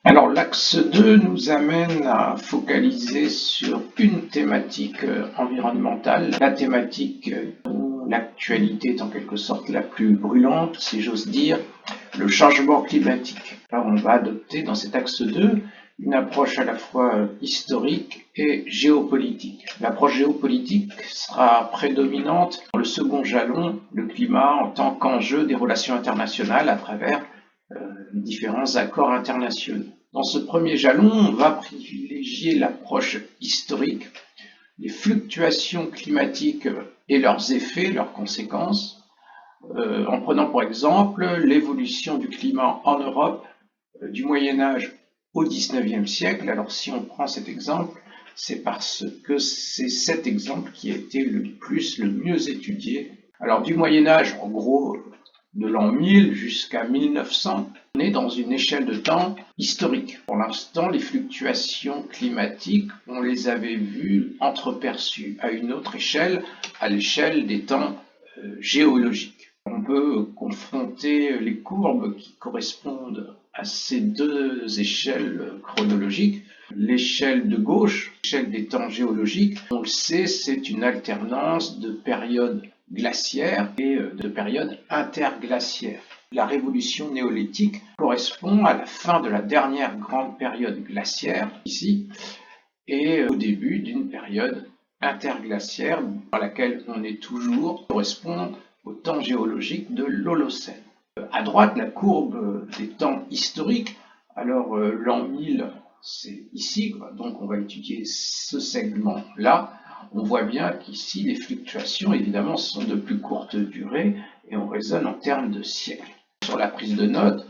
Alors l'axe 2 nous amène à focaliser sur une thématique environnementale, la thématique dont l'actualité est en quelque sorte la plus brûlante, si j'ose dire, le changement climatique. Alors on va adopter dans cet axe 2 une approche à la fois historique et géopolitique. L'approche géopolitique sera prédominante dans le second jalon, le climat en tant qu'enjeu des relations internationales à travers différents accords internationaux. Dans ce premier jalon, on va privilégier l'approche historique, les fluctuations climatiques et leurs effets, leurs conséquences, en prenant pour exemple l'évolution du climat en Europe du Moyen Âge au XIXe siècle. Alors si on prend cet exemple, c'est parce que c'est cet exemple qui a été le mieux étudié. Alors du Moyen Âge, en gros, de l'an 1000 jusqu'à 1900, on est dans une échelle de temps historique. Pour l'instant, les fluctuations climatiques, on les avait vues entreperçues à une autre échelle, à l'échelle des temps géologiques. On peut confronter les courbes qui correspondent à ces deux échelles chronologiques. L'échelle de gauche, l'échelle des temps géologiques, on le sait, c'est une alternance de périodes glaciaires et de périodes interglaciaires. La révolution néolithique correspond à la fin de la dernière grande période glaciaire, ici, et au début d'une période interglaciaire dans laquelle on est toujours, correspond au temps géologique de l'Holocène. À droite, la courbe des temps historiques. Alors l'an 1000, c'est ici, donc on va étudier ce segment-là. On voit bien qu'ici, les fluctuations, évidemment, sont de plus courte durée et on raisonne en termes de siècles. Sur la prise de notes,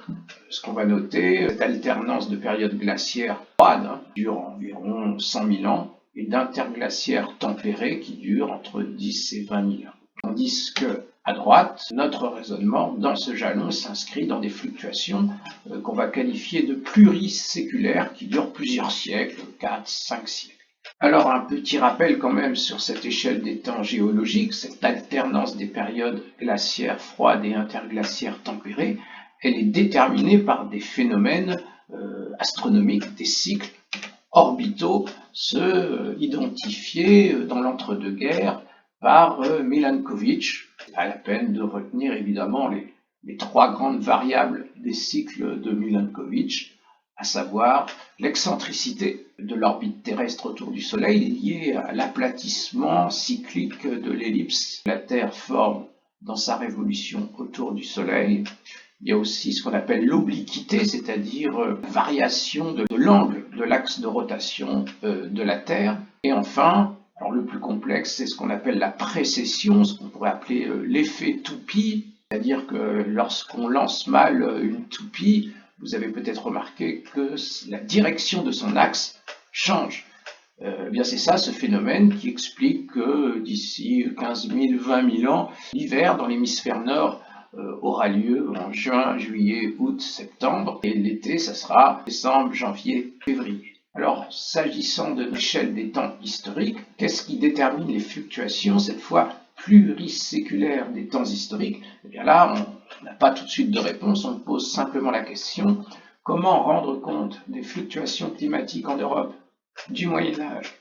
ce qu'on va noter, cette alternance de périodes glaciaires froides, qui dure environ 100 000 ans, et d'interglaciaires tempérées qui durent entre 10 et 20 000 ans. Tandis que, à droite, notre raisonnement dans ce jalon s'inscrit dans des fluctuations qu'on va qualifier de pluriséculaires qui durent plusieurs siècles, 4, 5 siècles. Alors un petit rappel quand même sur cette échelle des temps géologiques, cette alternance des périodes glaciaires froides et interglaciaires tempérées, elle est déterminée par des phénomènes astronomiques, des cycles orbitaux, ceux identifiés dans l'entre-deux-guerres par Milankovitch. Pas la peine de retenir évidemment les trois grandes variables des cycles de Milankovitch, à savoir l'excentricité de l'orbite terrestre autour du Soleil liée à l'aplatissement cyclique de l'ellipse que la Terre forme dans sa révolution autour du Soleil. Il y a aussi ce qu'on appelle l'obliquité, c'est-à-dire variation de l'angle de l'axe de rotation de la Terre. Et enfin, alors le plus complexe, c'est ce qu'on appelle la précession, ce qu'on pourrait appeler l'effet toupie, c'est-à-dire que lorsqu'on lance mal une toupie, vous avez peut-être remarqué que la direction de son axe change. Bien c'est ça, ce phénomène qui explique que d'ici 15 000, 20 000 ans, l'hiver dans l'hémisphère nord aura lieu en juin, juillet, août, septembre, et l'été, ça sera décembre, janvier, février. Alors, s'agissant de l'échelle des temps historiques, qu'est-ce qui détermine les fluctuations, cette fois pluriséculaires des temps historiques? Eh bien là, on n'a pas tout de suite de réponse, on pose simplement la question, comment rendre compte des fluctuations climatiques en Europe du Moyen Âge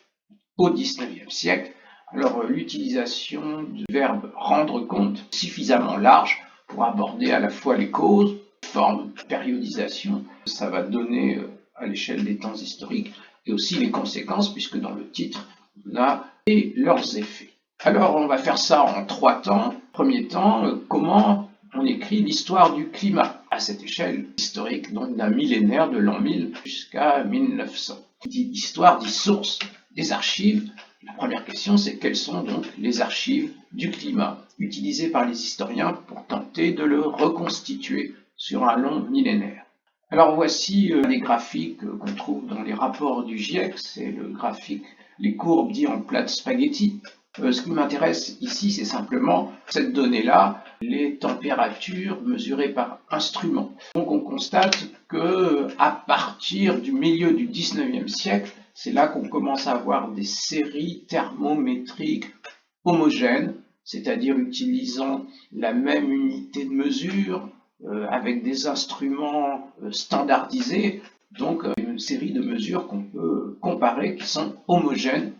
au XIXe siècle? Alors l'utilisation du verbe rendre compte suffisamment large pour aborder à la fois les causes, les formes, la périodisation, ça va donner à l'échelle des temps historiques, et aussi les conséquences, puisque dans le titre, on a et leurs effets. Alors on va faire ça en 3 temps. Premier temps, comment on écrit l'histoire du climat à cette échelle historique, donc d'un millénaire de l'an 1000 jusqu'à 1900. Dit histoire, dit source, des archives. La première question, c'est quelles sont donc les archives du climat utilisées par les historiens pour tenter de le reconstituer sur un long millénaire. Alors voici les graphiques qu'on trouve dans les rapports du GIEC, c'est le graphique, les courbes dites en plat de spaghetti. Ce qui m'intéresse ici, c'est simplement cette donnée-là, les températures mesurées par instrument. Donc on constate que à partir du milieu du 19e siècle, c'est là qu'on commence à avoir des séries thermométriques homogènes, c'est-à-dire utilisant la même unité de mesure, avec des instruments standardisés, donc une série de mesures qu'on peut comparer qui sont homogènes.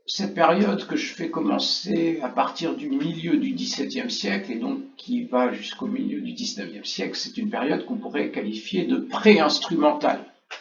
Cette période que je fais commencer à partir du milieu du XVIIe siècle et donc qui va jusqu'au milieu du XIXe siècle, c'est une période qu'on pourrait qualifier de pré-instrumentale.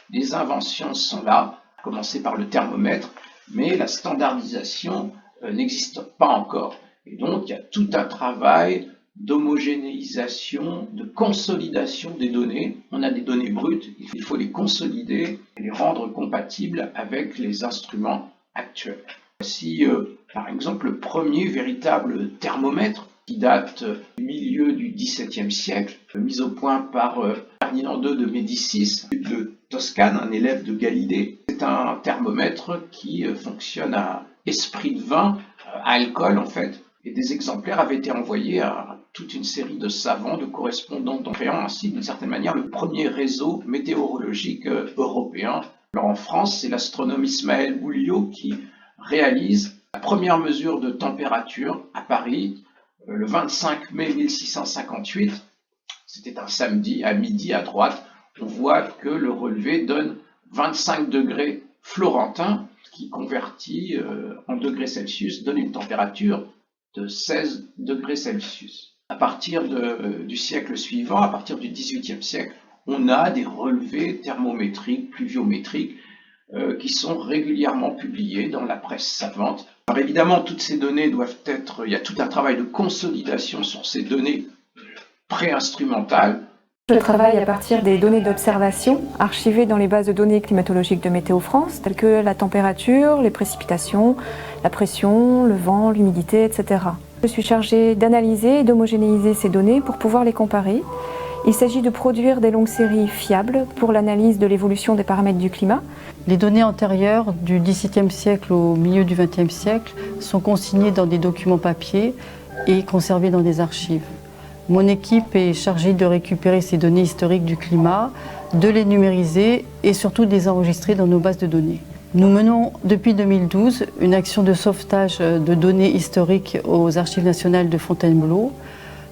Les inventions sont là, à commencer par le thermomètre, mais la standardisation n'existe pas encore. Et donc il y a tout un travail d'homogénéisation, de consolidation des données. On a des données brutes, il faut les consolider et les rendre compatibles avec les instruments actuels. Voici par exemple le premier véritable thermomètre qui date du milieu du XVIIe siècle, mis au point par Ferdinand II de Médicis, de Toscane, un élève de Galilée. C'est un thermomètre qui fonctionne à esprit de vin, à alcool en fait, et des exemplaires avaient été envoyés à toute une série de savants, de correspondants, créant ainsi d'une certaine manière le premier réseau météorologique européen. Alors en France, c'est l'astronome Ismaël Bouliot qui réalise la première mesure de température à Paris le 25 mai 1658. C'était un samedi à midi à droite. On voit que le relevé donne 25 degrés florentins, qui converti en degrés Celsius donne une température de 16 degrés Celsius. À partir du siècle suivant, à partir du XVIIIe siècle, on a des relevés thermométriques, pluviométriques, qui sont régulièrement publiés dans la presse savante. Alors évidemment, toutes ces données doivent être, il y a tout un travail de consolidation sur ces données pré-instrumentales. Je travaille à partir des données d'observation archivées dans les bases de données climatologiques de Météo France, telles que la température, les précipitations, la pression, le vent, l'humidité, etc. Je suis chargée d'analyser et d'homogénéiser ces données pour pouvoir les comparer. Il s'agit de produire des longues séries fiables pour l'analyse de l'évolution des paramètres du climat. Les données antérieures du XVIIe siècle au milieu du XXe siècle sont consignées dans des documents papier et conservées dans des archives. Mon équipe est chargée de récupérer ces données historiques du climat, de les numériser et surtout de les enregistrer dans nos bases de données. Nous menons depuis 2012 une action de sauvetage de données historiques aux Archives nationales de Fontainebleau.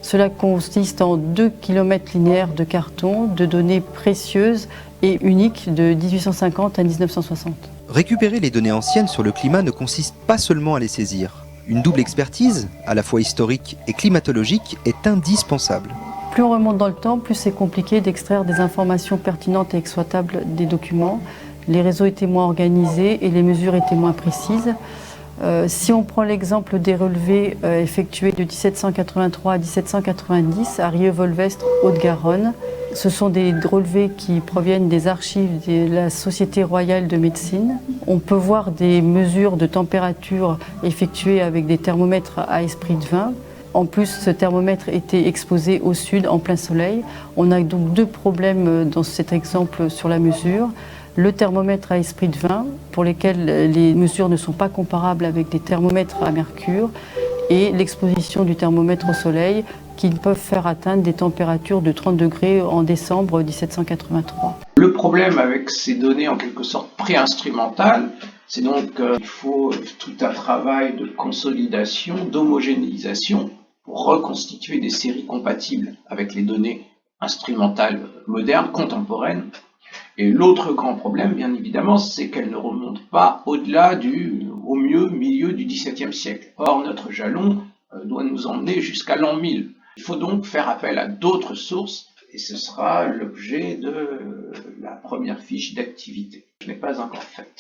Cela consiste en 2 km linéaires de carton de données précieuses et uniques de 1850 à 1960. Récupérer les données anciennes sur le climat ne consiste pas seulement à les saisir. Une double expertise, à la fois historique et climatologique, est indispensable. Plus on remonte dans le temps, plus c'est compliqué d'extraire des informations pertinentes et exploitables des documents. Les réseaux étaient moins organisés et les mesures étaient moins précises. Si on prend l'exemple des relevés effectués de 1783 à 1790 à Rieux-Volvestre, Haute-Garonne, ce sont des relevés qui proviennent des archives de la Société royale de médecine. On peut voir des mesures de température effectuées avec des thermomètres à esprit de vin. En plus, ce thermomètre était exposé au sud, en plein soleil. On a donc 2 problèmes dans cet exemple sur la mesure. Le thermomètre à esprit de vin, pour lesquels les mesures ne sont pas comparables avec des thermomètres à mercure, et l'exposition du thermomètre au soleil, qui peuvent faire atteindre des températures de 30 degrés en décembre 1783. Le problème avec ces données en quelque sorte pré-instrumentales, c'est donc qu'il faut tout un travail de consolidation, d'homogénéisation pour reconstituer des séries compatibles avec les données instrumentales modernes, contemporaines. Et l'autre grand problème, bien évidemment, c'est qu'elles ne remontent pas au-delà au mieux, milieu du XVIIe siècle. Or, notre jalon doit nous emmener jusqu'à l'an 1000. Il faut donc faire appel à d'autres sources, et ce sera l'objet de la première fiche d'activité. Je n'ai pas encore fait.